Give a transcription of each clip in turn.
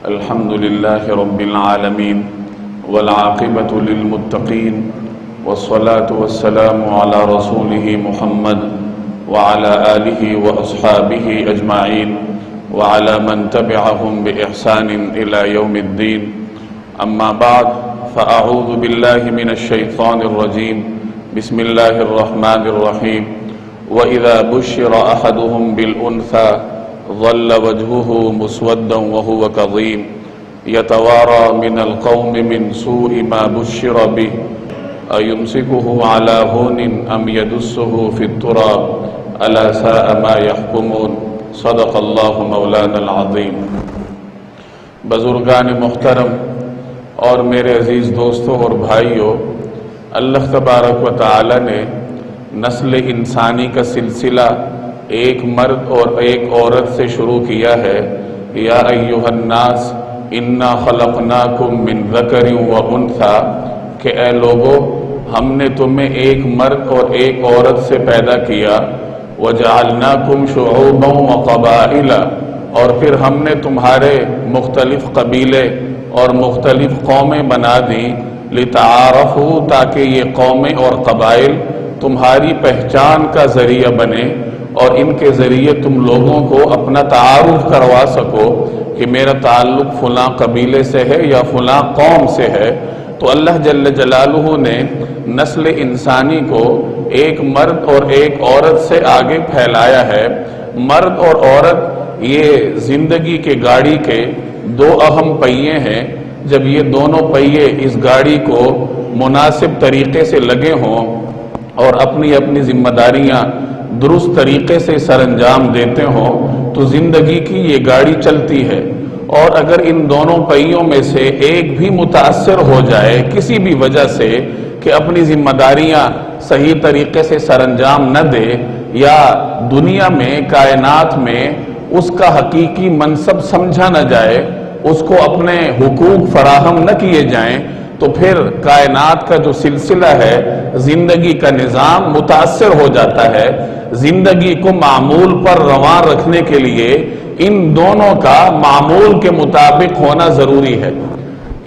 الحمد لله رب العالمين والعاقبة للمتقين والصلاة والسلام على رسوله محمد وعلى آله وأصحابه أجمعين وعلى من تبعهم بإحسان إلى يوم الدين. أما بعد فأعوذ بالله من الشيطان الرجيم. بسم الله الرحمن الرحيم. وإذا بشر أحدهم بالأنثى ظل وجهه مسودا وهو كظيم يتوارى من القوم من سوء ما بشر به أيمسكه على هون أم يدسه في التراب ألا ساء ما يحكمون. صدق اللہ مولانا العظیم. بزرگان محترم اور میرے عزیز دوستوں اور بھائیوں، اللہ تبارک و تعالی نے نسل انسانی کا سلسلہ ایک مرد اور ایک عورت سے شروع کیا ہے. یا ایھا الناس انا خلقناکم من ذکر و انثی، کہ اے لوگو ہم نے تمہیں ایک مرد اور ایک عورت سے پیدا کیا. وجعلناکم شعوبا وقبائل، اور پھر ہم نے تمہارے مختلف قبیلے اور مختلف قومیں بنا دیں. لتعارفوا، تاکہ یہ قومیں اور قبائل تمہاری پہچان کا ذریعہ بنے اور ان کے ذریعے تم لوگوں کو اپنا تعارف کروا سکو کہ میرا تعلق فلاں قبیلے سے ہے یا فلاں قوم سے ہے. تو اللہ جل جلالہ نے نسل انسانی کو ایک مرد اور ایک عورت سے آگے پھیلایا ہے. مرد اور عورت یہ زندگی کے گاڑی کے دو اہم پہیے ہیں. جب یہ دونوں پہیے اس گاڑی کو مناسب طریقے سے لگے ہوں اور اپنی اپنی ذمہ داریاں درست طریقے سے سر انجام دیتے ہوں تو زندگی کی یہ گاڑی چلتی ہے. اور اگر ان دونوں پہیوں میں سے ایک بھی متاثر ہو جائے کسی بھی وجہ سے کہ اپنی ذمہ داریاں صحیح طریقے سے سر انجام نہ دے یا دنیا میں کائنات میں اس کا حقیقی منصب سمجھا نہ جائے، اس کو اپنے حقوق فراہم نہ کیے جائیں، تو پھر کائنات کا جو سلسلہ ہے، زندگی کا نظام متاثر ہو جاتا ہے. زندگی کو معمول پر رواں رکھنے کے لیے ان دونوں کا معمول کے مطابق ہونا ضروری ہے.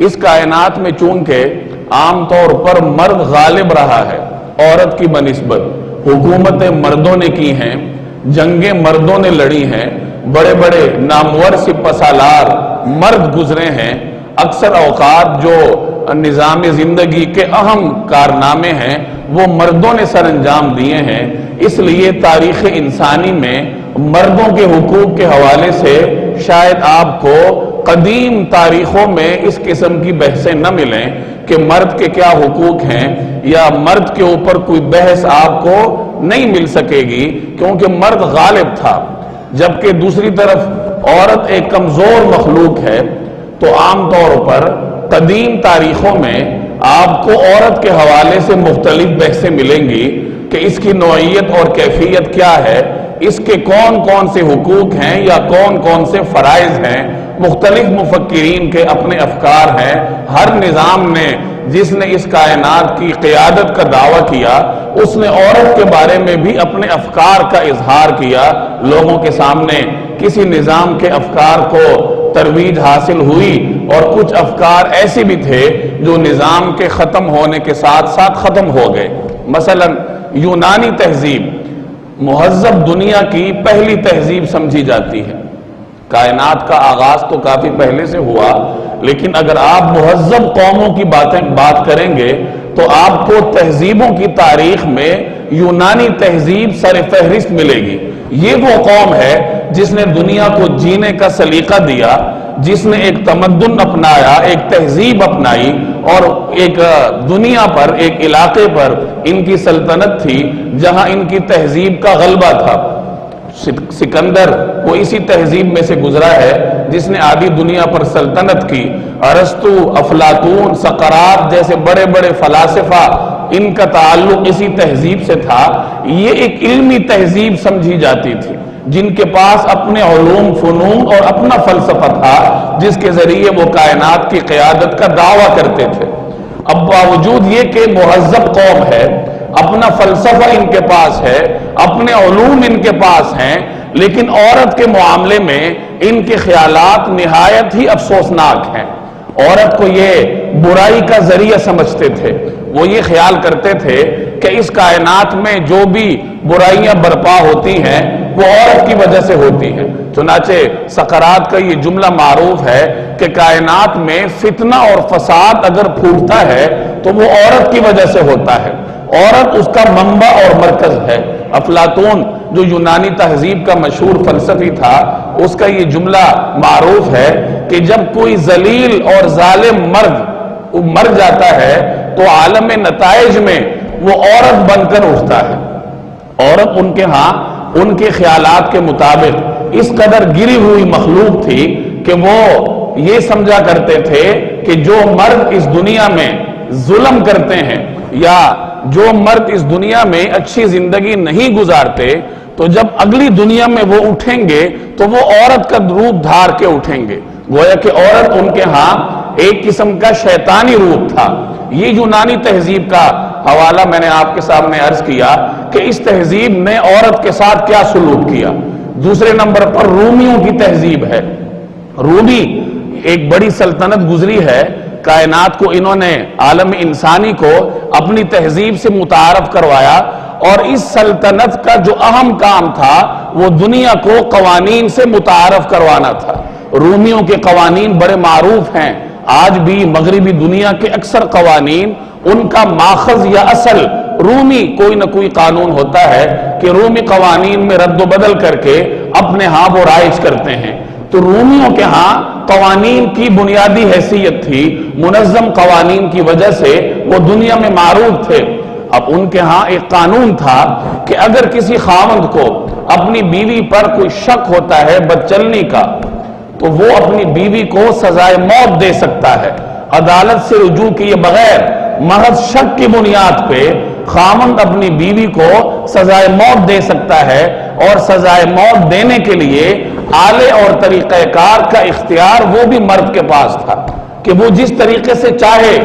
اس کائنات میں چونکہ عام طور پر مرد غالب رہا ہے عورت کی بنسبت، حکومتیں مردوں نے کی ہیں، جنگیں مردوں نے لڑی ہیں، بڑے بڑے نامور سپہ سالار مرد گزرے ہیں. اکثر اوقات جو نظام زندگی کے اہم کارنامے ہیں وہ مردوں نے سر انجام دیے ہیں. اس لیے تاریخ انسانی میں مردوں کے حقوق کے حوالے سے شاید آپ کو قدیم تاریخوں میں اس قسم کی بحثیں نہ ملیں کہ مرد کے کیا حقوق ہیں، یا مرد کے اوپر کوئی بحث آپ کو نہیں مل سکے گی کیونکہ مرد غالب تھا. جبکہ دوسری طرف عورت ایک کمزور مخلوق ہے. تو عام طور پر قدیم تاریخوں میں آپ کو عورت کے حوالے سے مختلف بحثیں ملیں گی کہ اس کی نوعیت اور کیفیت کیا ہے، اس کے کون کون سے حقوق ہیں یا کون کون سے فرائض ہیں. مختلف مفکرین کے اپنے افکار ہیں. ہر نظام نے جس نے اس کائنات کی قیادت کا دعویٰ کیا اس نے عورت کے بارے میں بھی اپنے افکار کا اظہار کیا. لوگوں کے سامنے کسی نظام کے افکار کو ترویج حاصل ہوئی اور کچھ افکار ایسے بھی تھے جو نظام کے ختم ہونے کے ساتھ ساتھ ختم ہو گئے. مثلا یونانی تہذیب مہذب دنیا کی پہلی تہذیب سمجھی جاتی ہے. کائنات کا آغاز تو کافی پہلے سے ہوا، لیکن اگر آپ مہذب قوموں کی بات کریں گے تو آپ کو تہذیبوں کی تاریخ میں یونانی تہذیب سر فہرست ملے گی. یہ وہ قوم ہے جس نے دنیا کو جینے کا سلیقہ دیا، جس نے ایک تمدن اپنایا، ایک تہذیب اپنائی، اور ایک دنیا پر، ایک علاقے پر ان کی سلطنت تھی جہاں ان کی تہذیب کا غلبہ تھا. سکندر وہ اسی تہذیب میں سے گزرا ہے جس نے آدھی دنیا پر سلطنت کی. ارسطو، افلاطون، سقراط جیسے بڑے بڑے فلاسفہ، ان کا تعلق اسی تہذیب سے تھا. یہ ایک علمی تہذیب سمجھی جاتی تھی جن کے پاس اپنے علوم، فنون اور اپنا فلسفہ تھا جس کے ذریعے وہ کائنات کی قیادت کا دعویٰ کرتے تھے. اب باوجود یہ کہ مہذب قوم ہے، اپنا فلسفہ ان کے پاس ہے، اپنے علوم ان کے پاس ہیں، لیکن عورت کے معاملے میں ان کے خیالات نہایت ہی افسوسناک ہیں۔ عورت کو یہ برائی کا ذریعہ سمجھتے تھے، وہ یہ خیال کرتے تھے کہ اس کائنات میں جو بھی برائیاں برپا ہوتی ہیں وہ عورت کی وجہ سے ہوتی ہیں۔ چنانچہ سقراط کا یہ جملہ معروف ہے کہ کائنات میں فتنہ اور فساد اگر پھوٹتا ہے تو وہ عورت کی وجہ سے ہوتا ہے، عورت اس کا منبع اور مرکز ہے۔ افلاطون جو یونانی تہذیب کا مشہور فلسفی تھا، اس کا یہ جملہ معروف ہے کہ جب کوئی ذلیل اور ظالم مرد مر جاتا ہے تو عالم نتائج میں وہ عورت بن کر اٹھتا ہے۔ عورت ان کے ہاں ان کے خیالات کے مطابق اس قدر گری ہوئی مخلوق تھی کہ وہ یہ سمجھا کرتے تھے کہ جو مرد اس دنیا میں ظلم کرتے ہیں یا جو مرد اس دنیا میں اچھی زندگی نہیں گزارتے تو جب اگلی دنیا میں وہ اٹھیں گے تو وہ عورت کا روپ دھار کے اٹھیں گے، گویا کہ عورت ان کے ہاں ایک قسم کا شیطانی روپ تھا۔ یہ یونانی تہذیب کا حوالہ میں نے آپ کے سامنے عرض کیا کہ اس تہذیب نے عورت کے ساتھ کیا سلوک کیا۔ دوسرے نمبر پر رومیوں کی تہذیب ہے۔ رومی ایک بڑی سلطنت گزری ہے، کائنات کو انہوں نے عالم انسانی کو اپنی تہذیب سے متعارف کروایا، اور اس سلطنت کا جو اہم کام تھا وہ دنیا کو قوانین سے متعارف کروانا تھا۔ رومیوں کے قوانین بڑے معروف ہیں، آج بھی مغربی دنیا کے اکثر قوانین ان کا ماخذ یا اصل رومی کوئی نہ کوئی قانون ہوتا ہے کہ رومی قوانین میں رد و بدل کر کے اپنے ہاں وہ رائج کرتے ہیں۔ تو رومیوں کے ہاں قوانین کی بنیادی حیثیت تھی، منظم قوانین کی وجہ سے وہ دنیا میں معروف تھے۔ اب ان کے ہاں ایک قانون تھا کہ اگر کسی خاوند کو اپنی بیوی پر کوئی شک ہوتا ہے بدچلنی کا تو وہ اپنی بیوی کو سزائے موت دے سکتا ہے، عدالت سے رجوع کیے بغیر محض شک کی بنیاد پہ خاوند اپنی بیوی کو سزائے موت دے سکتا ہے، اور سزائے موت دینے کے لیے آلے اور طریقہ کار کا اختیار وہ بھی مرد کے پاس تھا کہ وہ جس طریقے سے چاہے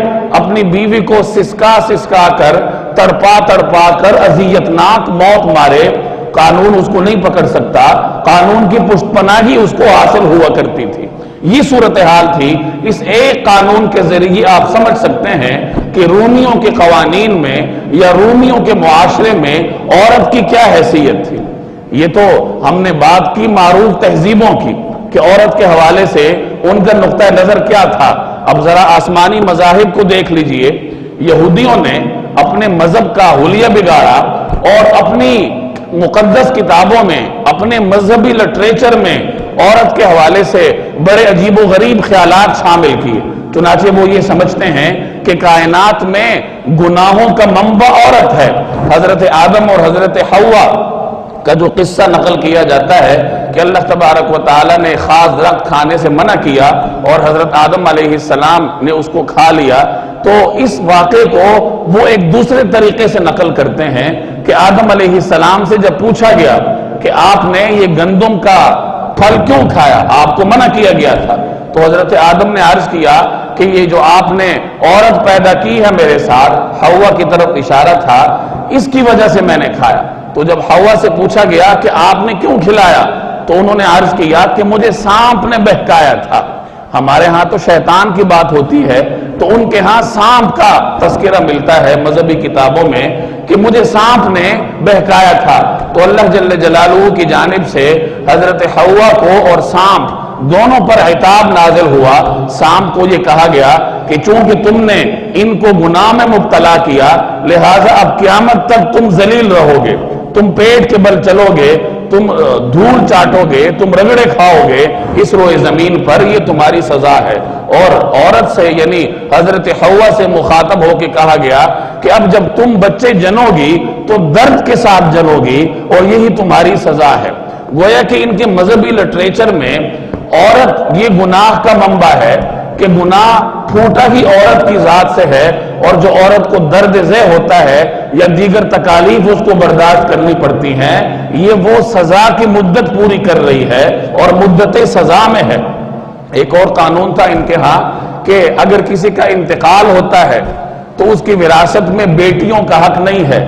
اپنی بیوی کو سسکا کر تڑپا کر اذیتناک موت مارے، قانون اس کو نہیں پکڑ سکتا، قانون کی پشت پناہی اس کو حاصل ہوا کرتی تھی۔ یہ صورتحال تھی۔ اس ایک قانون کے ذریعے آپ سمجھ سکتے ہیں کہ رومیوں کے قوانین میں یا رومیوں کے معاشرے میں عورت کی کیا حیثیت تھی۔ یہ تو ہم نے بات کی معروف تہذیبوں کی کہ عورت کے حوالے سے ان کا نقطہ نظر کیا تھا۔ اب ذرا آسمانی مذاہب کو دیکھ لیجئے۔ یہودیوں نے اپنے مذہب کا حلیہ بگاڑا اور اپنی مقدس کتابوں میں، اپنے مذہبی لٹریچر میں عورت کے حوالے سے بڑے عجیب و غریب خیالات شامل کیے۔ چنانچہ وہ یہ سمجھتے ہیں کہ کائنات میں گناہوں کا منبع عورت ہے۔ حضرت آدم اور حضرت حوا کا جو قصہ نقل کیا جاتا ہے کہ اللہ تبارک و تعالی نے خاص درخت کھانے سے منع کیا اور حضرت آدم علیہ السلام نے اس کو کھا لیا، تو اس واقعے کو وہ ایک دوسرے طریقے سے نقل کرتے ہیں کہ آدم علیہ السلام سے جب پوچھا گیا کہ آپ نے یہ گندم کا پھل کیوں کھایا، آپ کو منع کیا گیا تھا، تو حضرت آدم نے عرض کیا کہ یہ جو آپ نے عورت پیدا کی ہے میرے ساتھ، حوا کی طرف اشارہ تھا، اس کی وجہ سے میں نے کھایا۔ تو جب حوا سے پوچھا گیا کہ آپ نے کیوں کھلایا تو انہوں نے عرض کیا کہ مجھے سانپ نے بہکایا تھا۔ ہمارے ہاں تو شیطان کی بات ہوتی ہے، تو ان کے ہاں سانپ کا تذکرہ ملتا ہے مذہبی کتابوں میں کہ مجھے سانپ نے بہکایا تھا۔ تو اللہ جل جلالہ کی جانب سے حضرت حوا کو اور سانپ دونوں پر عتاب نازل ہوا۔ سانپ کو یہ کہا گیا کہ چونکہ تم نے ان کو گناہ میں مبتلا کیا، لہٰذا اب قیامت تک تم ذلیل رہو گے، تم پیٹ کے بل چلو گے، تم دھول چاٹو گے، تم رگڑے کھاؤ گے اس روئے زمین پر، یہ تمہاری سزا ہے۔ اور عورت سے یعنی حضرت حوا سے مخاطب ہو کے کہا گیا کہ اب جب تم بچے جنو گی تو درد کے ساتھ جنو گی، اور یہی تمہاری سزا ہے۔ گویا کہ ان کے مذہبی لٹریچر میں عورت یہ گناہ کا منبع ہے کہ گناہ پھوٹا ہی عورت کی ذات سے ہے، اور جو عورت کو درد ذہ ہوتا ہے یا دیگر تکالیف اس کو برداشت کرنی پڑتی ہیں، یہ وہ سزا کی مدت پوری کر رہی ہے اور مدت سزا میں ہے۔ ایک اور قانون تھا ان کے ہاں کہ اگر کسی کا انتقال ہوتا ہے تو اس کی وراثت میں بیٹیوں کا حق نہیں ہے،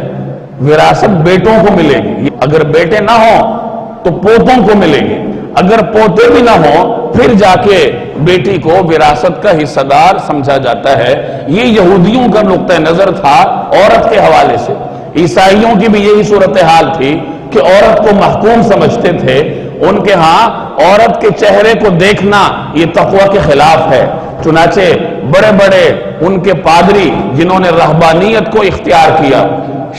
وراثت بیٹوں کو ملے گی۔ اگر بیٹے نہ ہوں تو پوتوں کو ملے گی۔ اگر پوتے بھی نہ ہوں پھر جا کے بیٹی کو وراثت کا حصہ دار سمجھا جاتا ہے۔ یہ یہودیوں کا نقطہ نظر تھا عورت کے حوالے سے۔ عیسائیوں کی بھی یہی صورتحال تھی کہ عورت کو محکوم سمجھتے تھے، ان کے ہاں عورت کے چہرے کو دیکھنا یہ تقوی کے خلاف ہے۔ چنانچہ بڑے بڑے ان کے پادری جنہوں نے رہبانیت کو اختیار کیا،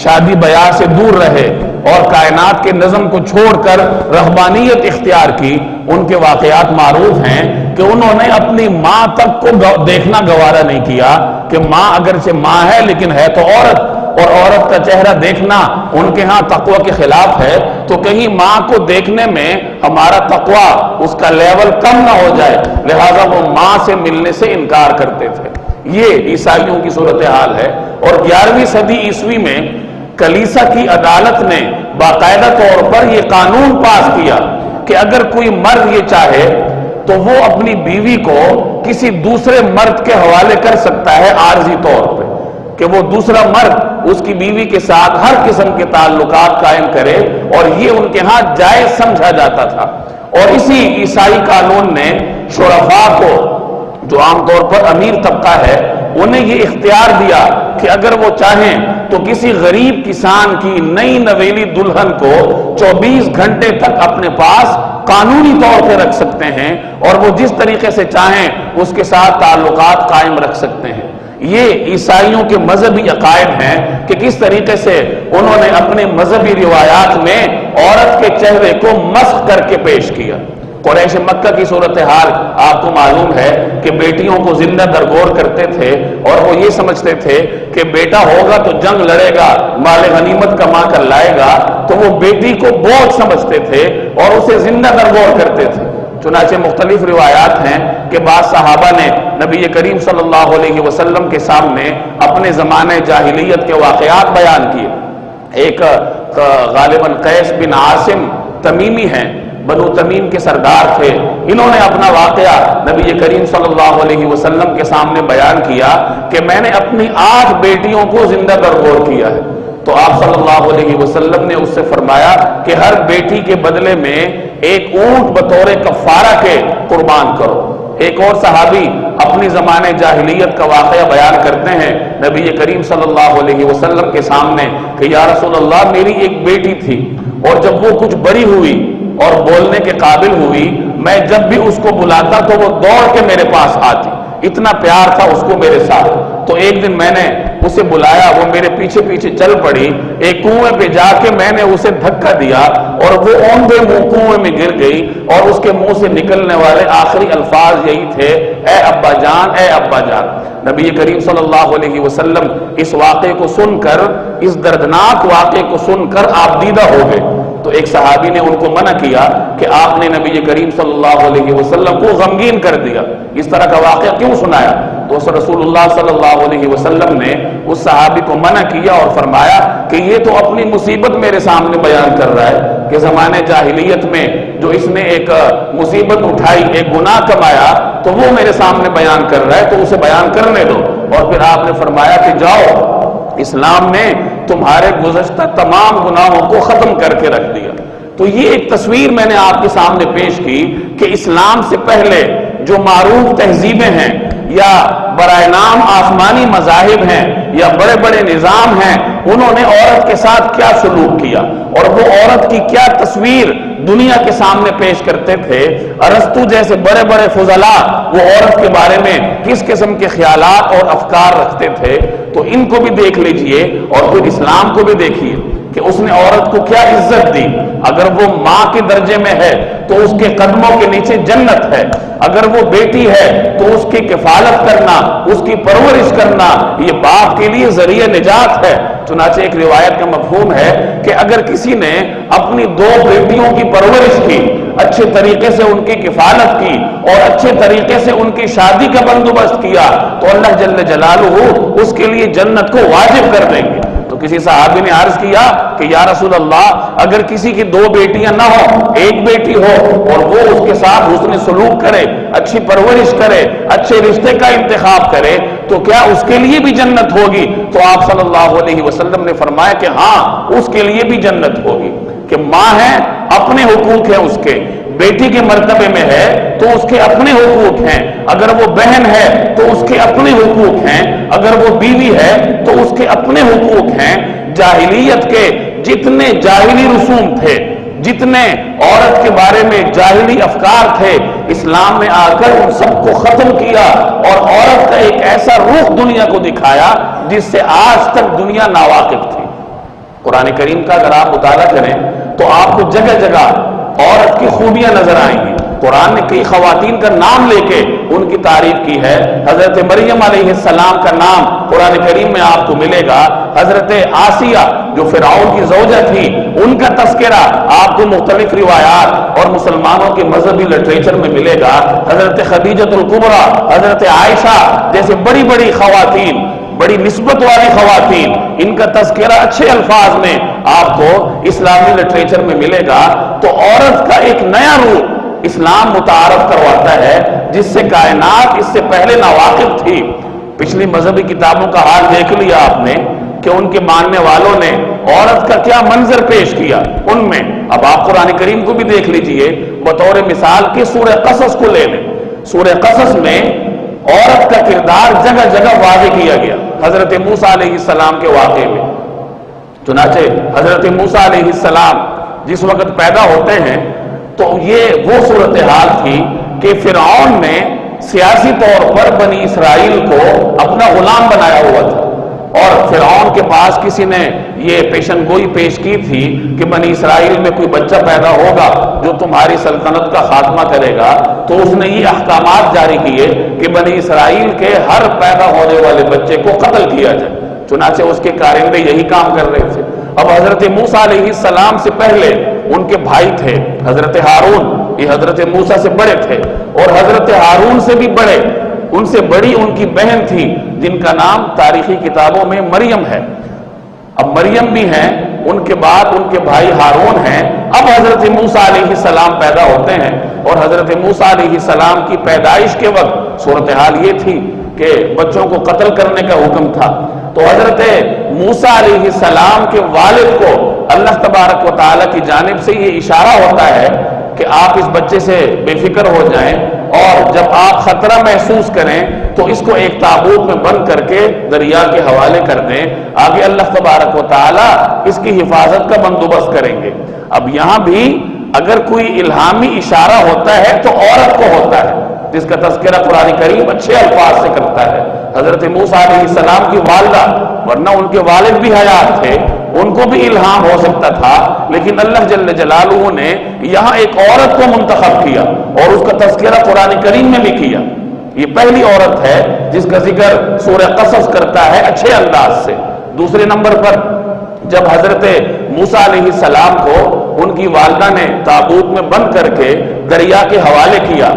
شادی بیاہ سے دور رہے اور کائنات کے نظم کو چھوڑ کر رہبانیت اختیار کی، ان کے واقعات معروف ہیں کہ انہوں نے اپنی ماں تک کو دیکھنا گوارا نہیں کیا کہ ماں اگرچہ ماں ہے لیکن ہے تو عورت، اور عورت کا چہرہ دیکھنا ان کے ہاں تقوی کے خلاف ہے۔ تو کہیں ماں کو دیکھنے میں ہمارا تقوی اس کا لیول کم نہ ہو جائے، لہذا وہ ماں سے ملنے سے انکار کرتے تھے۔ یہ عیسائیوں کی صورتحال ہے۔ اور 11ویں صدی عیسوی میں کلیسا کی عدالت نے باقاعدہ طور پر یہ قانون پاس کیا کہ اگر کوئی مرد یہ چاہے تو وہ اپنی بیوی کو کسی دوسرے مرد کے حوالے کر سکتا ہے عارضی طور پہ، کہ وہ دوسرا مرد اس کی بیوی کے ساتھ ہر قسم کے تعلقات قائم کرے، اور یہ ان کے ہاں جائز سمجھا جاتا تھا۔ اور اسی عیسائی قانون نے شرفاء کو، جو عام طور پر امیر طبقہ ہے، انہیں یہ اختیار دیا کہ اگر وہ چاہیں تو کسی غریب کسان کی نئی نویلی دلہن کو 24 گھنٹے تک اپنے پاس قانونی طور پہ رکھ سکتے ہیں، اور وہ جس طریقے سے چاہیں اس کے ساتھ تعلقات قائم رکھ سکتے ہیں۔ یہ عیسائیوں کے مذہبی عقائد ہیں کہ کس طریقے سے انہوں نے اپنے مذہبی روایات میں عورت کے چہرے کو مسخ کر کے پیش کیا۔ قریش مکہ کی صورتحال آپ کو معلوم ہے کہ بیٹیوں کو زندہ درگور کرتے تھے، اور وہ یہ سمجھتے تھے کہ بیٹا ہوگا تو جنگ لڑے گا، مال غنیمت کما کر لائے گا، تو وہ بیٹی کو بوجھ سمجھتے تھے اور اسے زندہ درگور کرتے تھے۔ چنانچہ مختلف روایات ہیں کہ بعض صحابہ نے نبی کریم صلی اللہ علیہ وسلم کے سامنے اپنے زمانے جاہلیت کے واقعات بیان کیے۔ ایک غالباً قیس بن عاصم تمیمی ہیں، بنو تمیم کے سردار تھے، انہوں نے اپنا واقعہ نبی کریم صلی اللہ علیہ وسلم کے سامنے بیان کیا کہ میں نے اپنی 8 بیٹیوں کو زندہ درگور کیا ہے۔ تو آپ صلی اللہ علیہ وسلم نے اس سے فرمایا کہ ہر بیٹی کے بدلے میں ایک اونٹ بطور کفارہ کے قربان کرو۔ ایک اور صحابی اپنی زمانے جاہلیت کا واقعہ بیان کرتے ہیں نبی کریم صلی اللہ علیہ وسلم کے سامنے کہ یا رسول اللہ، میری ایک بیٹی تھی، اور جب وہ کچھ بڑی ہوئی اور بولنے کے قابل ہوئی، میں جب بھی اس کو بلاتا تو وہ دوڑ کے میرے پاس آتی، اتنا پیار تھا اس کو میرے ساتھ۔ تو ایک دن میں نے اسے بلایا، وہ میرے پیچھے پیچھے چل پڑی، ایک کنویں پہ جا کے میں نے اسے دھکا دیا اور وہ اوندھے منہ کنویں میں گر گئی، اور اس کے منہ سے نکلنے والے آخری الفاظ یہی تھے، اے ابا جان، اے ابا جان۔ نبی کریم صلی اللہ علیہ وسلم اس واقعے کو سن کر، اس دردناک واقعے کو سن کر آپ دیدہ ہو گئے۔ تو ایک صحابی نے ان کو منع کیا کہ آپ نے نبی کریم صلی اللہ علیہ وسلم کو غمگین کر دیا، اس طرح کا واقعہ کیوں سنایا؟ تو رسول اللہ صلی اللہ علیہ وسلم نے اس صحابی کو منع کیا اور فرمایا کہ یہ تو اپنی مصیبت میرے سامنے بیان کر رہا ہے کہ زمانے جاہلیت میں جو اس نے ایک مصیبت اٹھائی، ایک گناہ کمایا، تو وہ میرے سامنے بیان کر رہا ہے، تو اسے بیان کرنے دو۔ اور پھر آپ نے فرمایا کہ جاؤ، اسلام نے تمہارے گزشتہ تمام گناہوں کو ختم کر کے رکھ دیا۔ تو یہ ایک تصویر میں نے آپ کے سامنے پیش کی کہ اسلام سے پہلے جو معروف تہذیبیں ہیں یا برائے نام آسمانی مذاہب ہیں یا بڑے بڑے نظام ہیں، انہوں نے عورت کے ساتھ کیا سلوک کیا اور وہ عورت کی کیا تصویر دنیا کے سامنے پیش کرتے تھے۔ ارسطو جیسے بڑے بڑے فضلاء وہ عورت کے بارے میں کس قسم کے خیالات اور افکار رکھتے تھے، تو ان کو بھی دیکھ لیجئے اور پھر اسلام کو بھی دیکھیے کہ اس نے عورت کو کیا عزت دی۔ اگر وہ ماں کے درجے میں ہے تو اس کے قدموں کے نیچے جنت ہے، اگر وہ بیٹی ہے تو اس کی کفالت کرنا، اس کی پرورش کرنا یہ باپ کے لیے ذریعہ نجات ہے۔ چنانچہ ایک روایت کا مفہوم ہے کہ اگر کسی نے اپنی 2 بیٹیوں کی پرورش کی، اچھے طریقے سے ان کی کفالت کی اور اچھے طریقے سے ان کی شادی کا بندوبست کیا، تو اللہ جل جلالہ اس کے لیے جنت کو واجب کر دیں گے۔ تو کسی صحابی نے عرض کیا کہ یا رسول اللہ، اگر کسی کی 2 بیٹیاں نہ ہو، ایک بیٹی ہو اور وہ اس کے ساتھ حسن سلوک کرے، اچھی پرورش کرے، اچھے رشتے کا انتخاب کرے، تو کیا اس کے لیے بھی جنت ہوگی؟ تو آپ صلی اللہ علیہ وسلم نے فرمایا کہ ہاں، اس کے لیے بھی جنت ہوگی۔ کہ ماں ہے، اپنے حقوق ہیں اس کے، بیٹی کے مرتبے میں ہے تو اس کے اپنے حقوق ہیں، اگر وہ بہن ہے تو اس کے اپنے حقوق ہیں، اگر وہ بیوی ہے تو اس کے اپنے حقوق ہیں۔ جاہلیت کے جتنے جاہلی رسوم تھے، جتنے عورت کے بارے میں جاہلی افکار تھے، اسلام نے آ کر ان سب کو ختم کیا اور عورت کا ایک ایسا رخ دنیا کو دکھایا جس سے آج تک دنیا ناواقف تھی۔ قرآن کریم کا اگر آپ مطالعہ کریں تو آپ کو جگہ جگہ عورت کی خوبیاں نظر آئیں گی۔ قرآن نے کئی خواتین کا نام لے کے ان کی تعریف کی ہے۔ حضرت مریم علیہ السلام کا نام قرآن کریم میں آپ کو ملے گا، حضرت آسیہ جو فرعون کی زوجہ تھی ان کا تذکرہ آپ کو مختلف روایات اور مسلمانوں کے مذہبی لٹریچر میں ملے گا، حضرت خدیجہ الکبریٰ، حضرت عائشہ جیسے بڑی بڑی خواتین، بڑی نسبت والی خواتین، ان کا تذکرہ اچھے الفاظ میں آپ کو اسلامی لٹریچر میں ملے گا۔ تو عورت کا ایک نیا روپ اسلام متعارف کرواتا ہے جس سے کائنات اس سے پہلے ناواقف تھی۔ پچھلی مذہبی کتابوں کا حال دیکھ لیا آپ نے کہ ان کے ماننے والوں نے عورت کا کیا منظر پیش کیا ان میں۔ اب آپ قرآن کریم کو بھی دیکھ لیجئے، بطور مثال کے سورہ قصص کو لے لیں۔ سورہ قصص میں عورت کا کردار جگہ جگہ واضح کیا گیا۔ حضرت موسیٰ علیہ السلام کے واقعے میں چنانچہ حضرت موسیٰ علیہ السلام جس وقت پیدا ہوتے ہیں تو یہ وہ صورتحال تھی کہ فرعون نے سیاسی طور پر بنی اسرائیل کو اپنا غلام بنایا ہوا تھا، اور فرعون کے پاس کسی نے یہ پیشن گوئی پیش کی تھی کہ بنی اسرائیل میں کوئی بچہ پیدا ہوگا جو تمہاری سلطنت کا خاتمہ کرے گا، تو اس نے یہ احکامات جاری کیے کہ بنی اسرائیل کے ہر پیدا ہونے والے بچے کو قتل کیا جائے۔ چنانچہ اس کے کارندے یہی کام کر رہے تھے۔ اب حضرت موسیٰ علیہ السلام سے پہلے ان کے بھائی تھے حضرت ہارون، یہ حضرت موسیٰ سے بڑے تھے، اور حضرت ہارون سے بھی بڑے، ان سے بڑی ان کی بہن تھی جن کا نام تاریخی کتابوں میں مریم ہے۔ اب مریم بھی ہیں، ان کے بعد ان کے بھائی ہارون ہیں۔ اب حضرت موسیٰ علیہ السلام پیدا ہوتے ہیں، اور حضرت موسیٰ علیہ السلام کی پیدائش کے وقت صورتحال یہ تھی کہ بچوں کو قتل کرنے کا حکم تھا۔ تو حضرت موسیٰ علیہ السلام کے والد کو اللہ تبارک و تعالیٰ کی جانب سے یہ اشارہ ہوتا ہے کہ آپ اس بچے سے بے فکر ہو جائیں، اور جب آپ خطرہ محسوس کریں تو اس کو ایک تابوت میں بند کر کے دریا کے حوالے کر دیں، آگے اللہ تبارک و تعالیٰ اس کی حفاظت کا بندوبست کریں گے۔ اب یہاں بھی اگر کوئی الہامی اشارہ ہوتا ہے تو عورت کو ہوتا ہے، جس کا تذکرہ قرآن کریم اچھے الفاظ سے کرتا ہے۔ حضرت موسیٰ علیہ السلام کی والدہ، ورنہ ان کے والد بھی حیات تھے، ان کو بھی الہام ہو سکتا تھا، لیکن اللہ جل جلالہ نے یہاں ایک عورت کو منتخب کیا اور اس کا تذکرہ قرآن کریم میں بھی کیا۔ یہ پہلی عورت ہے جس کا ذکر سورہ قصص کرتا ہے اچھے انداز سے۔ دوسرے نمبر پر جب حضرت موسیٰ علیہ السلام کو ان کی والدہ نے تابوت میں بند کر کے دریا کے حوالے کیا،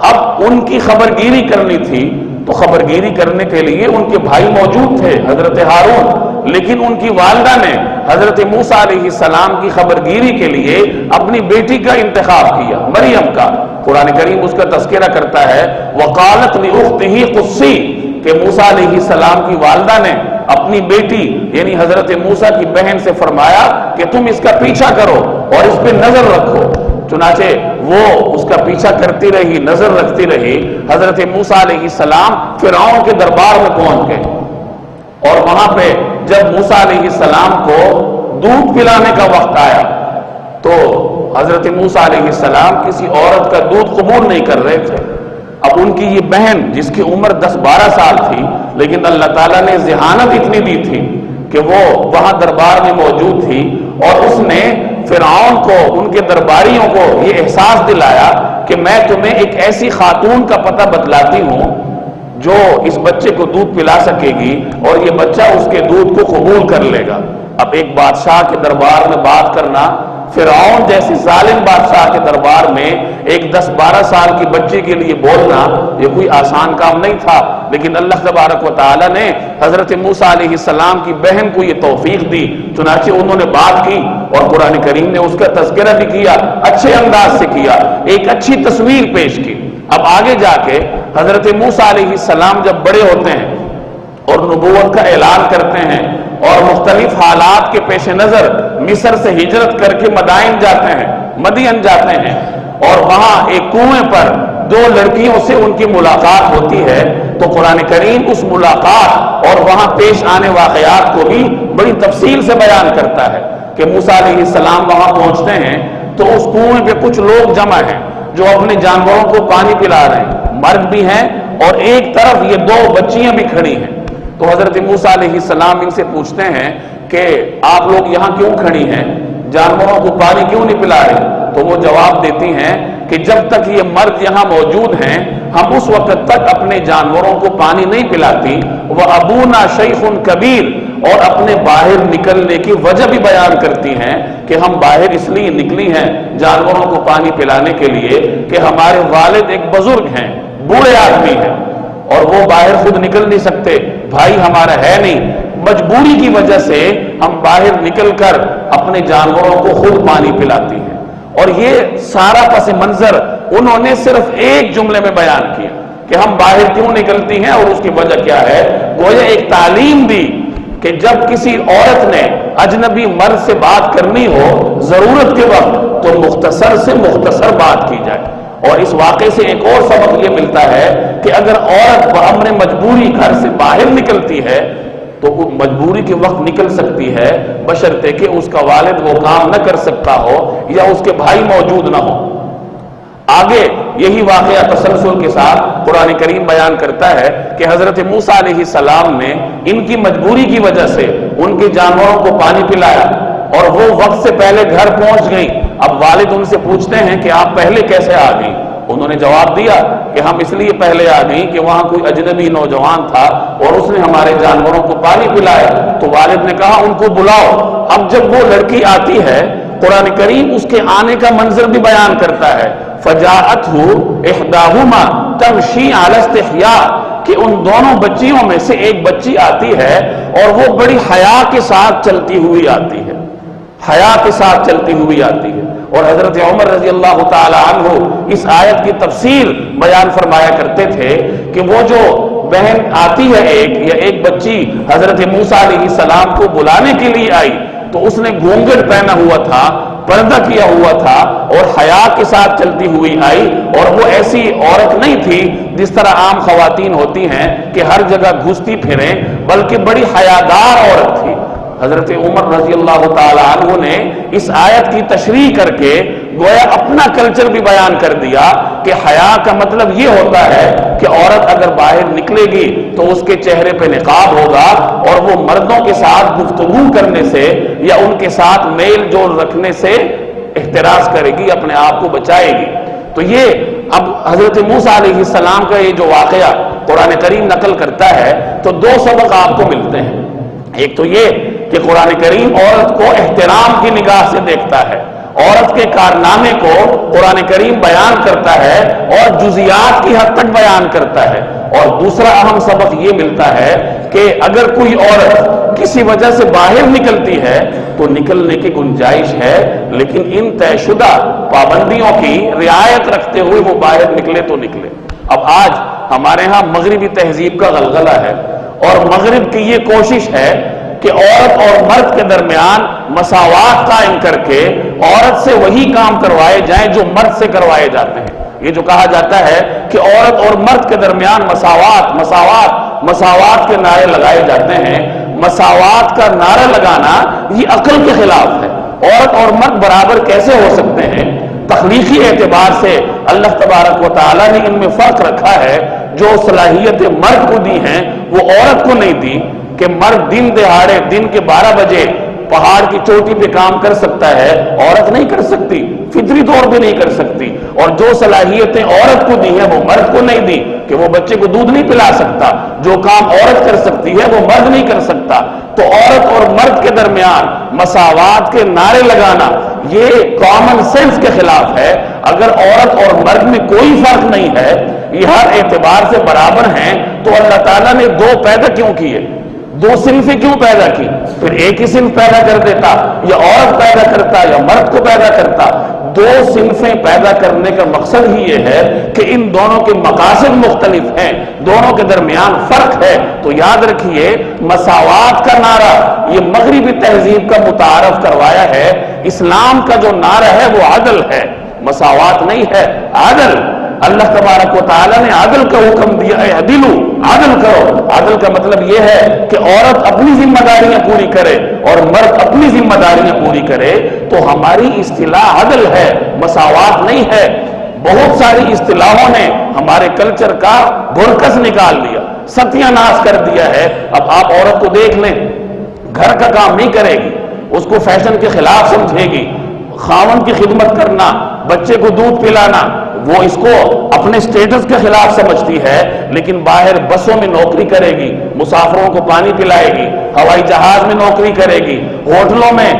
اب ان کی خبرگیری کرنی تھی، تو خبرگیری کرنے کے لیے ان کے بھائی موجود تھے حضرت ہارون، لیکن ان کی والدہ نے حضرت موسیٰ علیہ السلام کی خبرگیری کے لیے اپنی بیٹی کا انتخاب کیا، مریم کا۔ قرآن کریم اس کا تذکرہ کرتا ہے وقالت لأختہ قصی، کہ موسیٰ علیہ السلام کی والدہ نے اپنی بیٹی یعنی حضرت موسیٰ کی بہن سے فرمایا کہ تم اس کا پیچھا کرو اور اس پہ نظر رکھو۔ چنانچہ وہ اس کا پیچھا کرتی رہی، نظر رکھتی رہی۔ حضرت موسیٰ علیہ السلام فرعون کے دربار میں پہنچ گئے، اور وہاں پہ جب موسیٰ علیہ السلام کو دودھ پلانے کا وقت آیا تو حضرت موسیٰ علیہ السلام کسی عورت کا دودھ قبول نہیں کر رہے تھے۔ اب ان کی یہ بہن جس کی عمر 10-12 سال تھی، لیکن اللہ تعالیٰ نے ذہانت اتنی دی تھی کہ وہ وہاں دربار میں موجود تھی، اور اس نے فرعون کو، ان کے درباریوں کو یہ احساس دلایا کہ میں تمہیں ایک ایسی خاتون کا پتہ بتلاتی ہوں جو اس بچے کو دودھ پلا سکے گی، اور یہ بچہ اس کے دودھ کو قبول کر لے گا۔ اب ایک بادشاہ کے دربار میں بات کرنا، فرعون جیسی ظالم بادشاہ کے دربار میں ایک 10-12 سال کی بچی کے لیے بولنا یہ کوئی آسان کام نہیں تھا، لیکن اللہ تبارک و تعالیٰ نے حضرت موسیٰ علیہ السلام کی بہن کو یہ توفیق دی، چنانچہ انہوں نے بات کی، اور قرآن کریم نے اس کا تذکرہ بھی کیا، اچھے انداز سے کیا، ایک اچھی تصویر پیش کی۔ اب آگے جا کے حضرت موسیٰ علیہ السلام جب بڑے ہوتے ہیں اور نبوت کا اعلان کرتے ہیں، اور مختلف حالات کے پیش نظر مصر سے ہجرت کر کے مدائن جاتے ہیں، مدین جاتے ہیں، اور وہاں ایک کنویں پر دو لڑکیوں سے ان کی ملاقات ہوتی ہے، تو قرآن کریم اس ملاقات اور وہاں پیش آنے واقعات کو بھی بڑی تفصیل سے بیان کرتا ہے کہ موسیٰ علیہ السلام وہاں پہنچتے ہیں تو اس کنویں پہ کچھ لوگ جمع ہیں جو اپنے جانوروں کو پانی پلا رہے ہیں، مرد بھی ہیں اور ایک طرف یہ دو بچیاں بھی کھڑی ہیں۔ تو حضرت موسیٰ علیہ السلام ان سے پوچھتے ہیں کہ آپ لوگ یہاں کیوں کھڑی ہیں، جانوروں کو پانی کیوں نہیں پلا رہے؟ تو وہ جواب دیتی ہیں کہ جب تک یہ مرد یہاں موجود ہیں ہم اس وقت تک اپنے جانوروں کو پانی نہیں پلاتی۔ وَأَبُونَا شَيْخٌ كَبِيرٌ، اور اپنے باہر نکلنے کی وجہ بھی بیان کرتی ہیں کہ ہم باہر اس لیے نکلی ہیں جانوروں کو پانی پلانے کے لیے کہ ہمارے والد ایک بزرگ ہیں، بوڑھے آدمی ہیں اور وہ باہر خود نکل نہیں سکتے، بھائی ہمارا ہے نہیں، مجبوری کی وجہ سے ہم باہر نکل کر اپنے جانوروں کو خود پانی پلاتی ہیں۔ اور یہ سارا پس منظر انہوں نے صرف ایک جملے میں بیان کیا کہ ہم باہر کیوں نکلتی ہیں اور اس کی وجہ کیا ہے۔ گویا ایک تعلیم دی کہ جب کسی عورت نے اجنبی مرد سے بات کرنی ہو ضرورت کے وقت تو مختصر سے مختصر بات کی جائے۔ اور اس واقعے سے ایک اور سبق یہ ملتا ہے کہ اگر عورت بامر مجبوری گھر سے باہر نکلتی ہے تو وہ مجبوری کے وقت نکل سکتی ہے، بشرطے کہ اس کا والد وہ کام نہ کر سکتا ہو یا اس کے بھائی موجود نہ ہو۔ آگے یہی واقعہ تسلسل کے ساتھ قرآن کریم بیان کرتا ہے کہ حضرت موسیٰ علیہ السلام نے ان کی مجبوری کی وجہ سے ان کے جانوروں کو پانی پلایا اور وہ وقت سے پہلے گھر پہنچ گئی۔ اب والد ان سے پوچھتے ہیں کہ آپ پہلے کیسے آ گئی؟ انہوں نے جواب دیا کہ ہم اس لیے پہلے آ گئی کہ وہاں کوئی اجنبی نوجوان تھا اور اس نے ہمارے جانوروں کو پانی پلایا۔ تو والد نے کہا ان کو بلاؤ۔ اب جب وہ لڑکی آتی ہے قرآن کریم اس کے آنے کا منظر بھی بیان کرتا ہے، فَجَاءَتْهُ إِحْدَاهُمَا تَمْشِي عَلَى اسْتِحْيَاءٍ، کہ ان دونوں بچیوں میں سے ایک بچی آتی ہے اور وہ بڑی حیا کے ساتھ چلتی ہوئی آتی ہے، حیا کے ساتھ چلتی ہوئی آتی ہے۔ اور حضرت عمر رضی اللہ تعالی عنہ اس آیت کی تفسیر بیان فرمایا کرتے تھے کہ وہ جو بہن آتی ہے ایک بچی حضرت موسیٰ علیہ السلام کو بلانے کے لیے آئی تو اس نے گھونگھٹ پہنا ہوا تھا، پردہ کیا ہوا تھا اور حیا کے ساتھ چلتی ہوئی آئی، اور وہ ایسی عورت نہیں تھی جس طرح عام خواتین ہوتی ہیں کہ ہر جگہ گھستی پھریں، بلکہ بڑی حیادار عورت تھی۔ حضرت عمر رضی اللہ تعالی عنہ نے اس آیت کی تشریح کر کے گویا اپنا کلچر بھی بیان کر دیا کہ حیا کا مطلب یہ ہوتا ہے کہ عورت اگر باہر نکلے گی تو اس کے چہرے پہ نقاب ہوگا اور وہ مردوں کے ساتھ گفتگو کرنے سے یا ان کے ساتھ میل جول رکھنے سے احتراز کرے گی، اپنے آپ کو بچائے گی۔ تو یہ اب حضرت موسیٰ علیہ السلام کا یہ جو واقعہ قرآن کریم نقل کرتا ہے تو دو سبق آپ کو ملتے ہیں۔ ایک تو یہ کہ قرآن کریم عورت کو احترام کی نگاہ سے دیکھتا ہے، عورت کے کارنامے کو قرآن کریم بیان کرتا ہے اور جزیات کی حد تک بیان کرتا ہے۔ اور دوسرا اہم سبق یہ ملتا ہے کہ اگر کوئی عورت کسی وجہ سے باہر نکلتی ہے تو نکلنے کی گنجائش ہے، لیکن ان طے شدہ پابندیوں کی رعایت رکھتے ہوئے وہ باہر نکلے تو نکلے۔ اب آج ہمارے ہاں مغربی تہذیب کا غلغلہ ہے اور مغرب کی یہ کوشش ہے کہ عورت اور مرد کے درمیان مساوات قائم کر کے عورت سے وہی کام کروائے جائیں جو مرد سے کروائے جاتے ہیں۔ یہ جو کہا جاتا ہے کہ عورت اور مرد کے درمیان مساوات مساوات مساوات کے نعرے لگائے جاتے ہیں، مساوات کا نعرہ لگانا یہ عقل کے خلاف ہے۔ عورت اور مرد برابر کیسے ہو سکتے ہیں؟ تخلیقی اعتبار سے اللہ تبارک و تعالیٰ نے ان میں فرق رکھا ہے، جو صلاحیتیں مرد کو دی ہیں وہ عورت کو نہیں دی، کہ مرد دن دہاڑے دن کے 12 بجے پہاڑ کی چوٹی پہ کام کر سکتا ہے، عورت نہیں کر سکتی، فطری طور پہ نہیں کر سکتی۔ اور جو صلاحیتیں عورت کو دی ہیں وہ مرد کو نہیں دی، کہ وہ بچے کو دودھ نہیں پلا سکتا، جو کام عورت کر سکتی ہے وہ مرد نہیں کر سکتا۔ تو عورت اور مرد کے درمیان مساوات کے نعرے لگانا یہ کامن سینس کے خلاف ہے۔ اگر عورت اور مرد میں کوئی فرق نہیں ہے، یہ ہر اعتبار سے برابر ہیں، تو اللہ تعالیٰ نے دو پیدا کیوں کیے؟ دو صنفیں کیوں پیدا کی؟ پھر ایک ہی صنف پیدا کر دیتا، یا عورت پیدا کرتا یا مرد کو پیدا کرتا۔ دو صنفیں پیدا کرنے کا مقصد ہی یہ ہے کہ ان دونوں کے مقاصد مختلف ہیں، دونوں کے درمیان فرق ہے۔ تو یاد رکھیے مساوات کا نعرہ یہ مغربی تہذیب کا متعارف کروایا ہے، اسلام کا جو نعرہ ہے وہ عدل ہے۔ مساوات نہیں ہے، عدل۔ اللہ تبارک و تعالیٰ نے عدل کا حکم دیا ہے، عدلو، عدل کرو۔ عدل کا مطلب یہ ہے کہ عورت اپنی ذمہ داریاں پوری کرے اور مرد اپنی ذمہ داریاں پوری کرے، تو ہماری اصطلاح عدل ہے، مساوات نہیں ہے۔ بہت ساری اصطلاحوں نے ہمارے کلچر کا بھرکس نکال دیا، ستیہ ناش کر دیا ہے۔ اب آپ عورت کو دیکھ لیں، گھر کا کام نہیں کرے گی، اس کو فیشن کے خلاف سمجھے گی، خاوند کی خدمت کرنا، بچے کو دودھ پلانا، وہ اس کو اپنے سٹیٹس کے خلاف سمجھتی ہے، لیکن باہر بسوں میں نوکری کرے گی، مسافروں کو پانی پلائے گی، ہوائی جہاز میں نوکری کرے گی، ہوٹلوں میں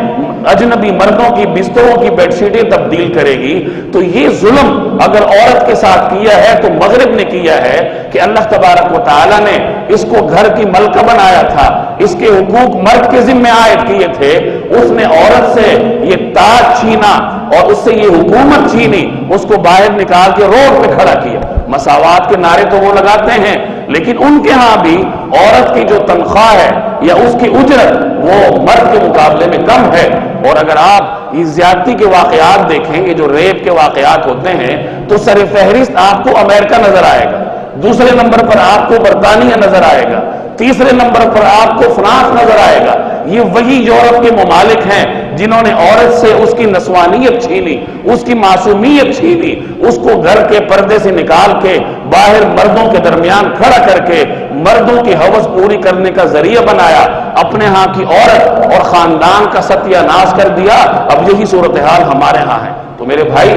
اجنبی مردوں کی بستروں کی بیڈ شیٹیں تبدیل کرے گی۔ تو یہ ظلم اگر عورت کے ساتھ کیا ہے تو مغرب نے کیا ہے کہ اللہ تبارک و تعالیٰ نے اس کو گھر کی ملکہ بنایا تھا، اس کے حقوق مرد کے ذمہ عائد کیے تھے، اس نے عورت سے یہ تاج چھینا اور اس سے یہ حکومت چھینی، اس کو باہر نکال کے روڈ پہ کھڑا کیا۔ مساوات کے نعرے تو وہ لگاتے ہیں، لیکن ان کے ہاں بھی عورت کی جو تنخواہ ہے یا اس کی اجرت وہ مرد کے مقابلے میں کم ہے۔ اور اگر آپ اس زیادتی کے واقعات دیکھیں، یہ جو ریپ کے واقعات ہوتے ہیں، تو سر فہرست آپ کو امریکہ نظر آئے گا، دوسرے نمبر پر آپ کو برطانیہ نظر آئے گا، تیسرے نمبر پر آپ کو فرانس نظر آئے گا۔ یہ وہی یورپ کے ممالک ہیں جنہوں نے عورت سے اس کی نسوانیت چھینی، اس کی معصومیت چھینی، اس کو گھر کے پردے سے نکال کے باہر مردوں کے درمیان کھڑا کر کے مردوں کی ہوس پوری کرنے کا ذریعہ بنایا، اپنے ہاں کی عورت اور خاندان کا ستیہ ناش کر دیا۔ اب یہی صورتحال ہمارے ہاں ہے۔ تو میرے بھائی،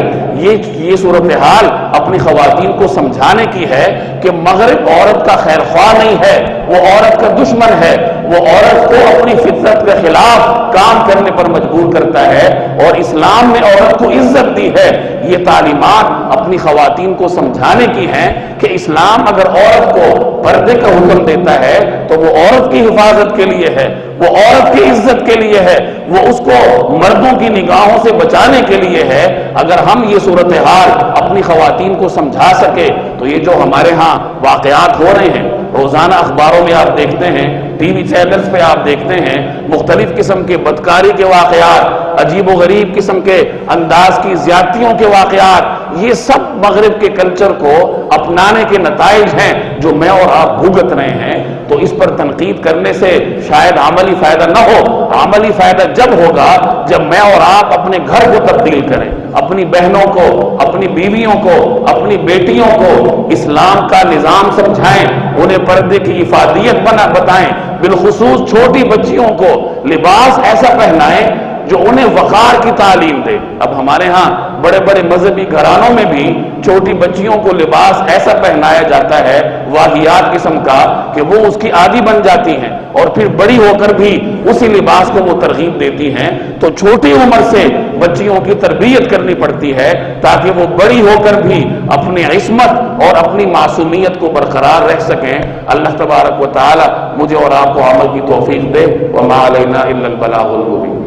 یہ صورتحال اپنی خواتین کو سمجھانے کی ہے کہ مغرب عورت کا خیر خواہ نہیں ہے، وہ عورت کا دشمن ہے، وہ عورت کو اپنی فطرت کے خلاف کام کرنے پر مجبور کرتا ہے، اور اسلام نے عورت کو عزت دی ہے۔ یہ تعلیمات اپنی خواتین کو سمجھانے کی ہیں کہ اسلام اگر عورت کو پردے کا حکم دیتا ہے تو وہ عورت کی حفاظت کے لیے ہے، وہ عورت کی عزت کے لیے ہے، وہ اس کو مردوں کی نگاہوں سے بچانے کے لیے ہے۔ اگر ہم یہ صورتحال اپنی خواتین کو سمجھا سکے تو یہ جو ہمارے ہاں واقعات ہو رہے ہیں، روزانہ اخباروں میں آپ دیکھتے ہیں، ٹی وی چینلز پہ آپ دیکھتے ہیں، مختلف قسم کے بدکاری کے واقعات، عجیب و غریب قسم کے انداز کی زیادتیوں کے واقعات، یہ سب مغرب کے کلچر کو اپنانے کے نتائج ہیں جو میں اور آپ بھگت رہے ہیں۔ تو اس پر تنقید کرنے سے شاید عملی فائدہ نہ ہو۔ عملی فائدہ جب ہوگا جب میں اور آپ اپنے گھر کو تبدیل کریں، اپنی بہنوں کو، اپنی بیویوں کو، اپنی بیٹیوں کو اسلام کا نظام سمجھائیں، انہیں پردے کی افادیت بتائیں، بالخصوص چھوٹی بچیوں کو لباس ایسا پہنائیں جو انہیں وقار کی تعلیم دے۔ اب ہمارے ہاں بڑے بڑے مذہبی گھرانوں میں بھی چھوٹی بچیوں کو لباس ایسا پہنایا جاتا ہے واہیات قسم کا کہ وہ اس کی عادی بن جاتی ہیں، اور پھر بڑی ہو کر بھی اسی لباس کو وہ ترغیب دیتی ہیں۔ تو چھوٹی عمر سے بچیوں کی تربیت کرنی پڑتی ہے تاکہ وہ بڑی ہو کر بھی اپنی عصمت اور اپنی معصومیت کو برقرار رہ سکیں۔ اللہ تبارک و تعالی مجھے اور آپ کو عمل کی توفیق دے۔ وما علینا الا البلاغ المبین۔